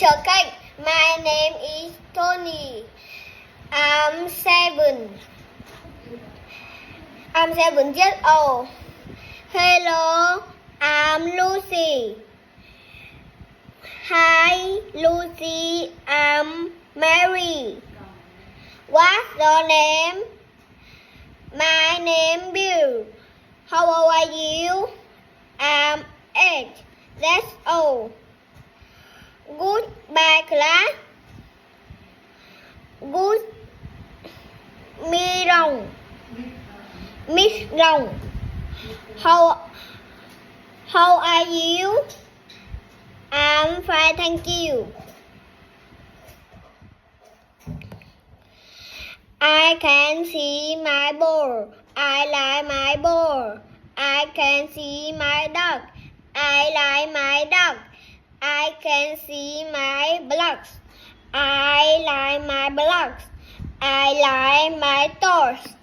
Okay, my name is Tony. I'm 7 years old. Hello, I'm Lucy. Hi, Lucy. I'm Mary. What's your name? My name Bill. How old are you? I'm 8 years old. Goodbye, class. Good. Miss Long. How are you? I'm fine, thank you. I can see my ball. I like my ball. I can see my dog. I like my dog. I can see my blocks. I like my blocks. I like my toys.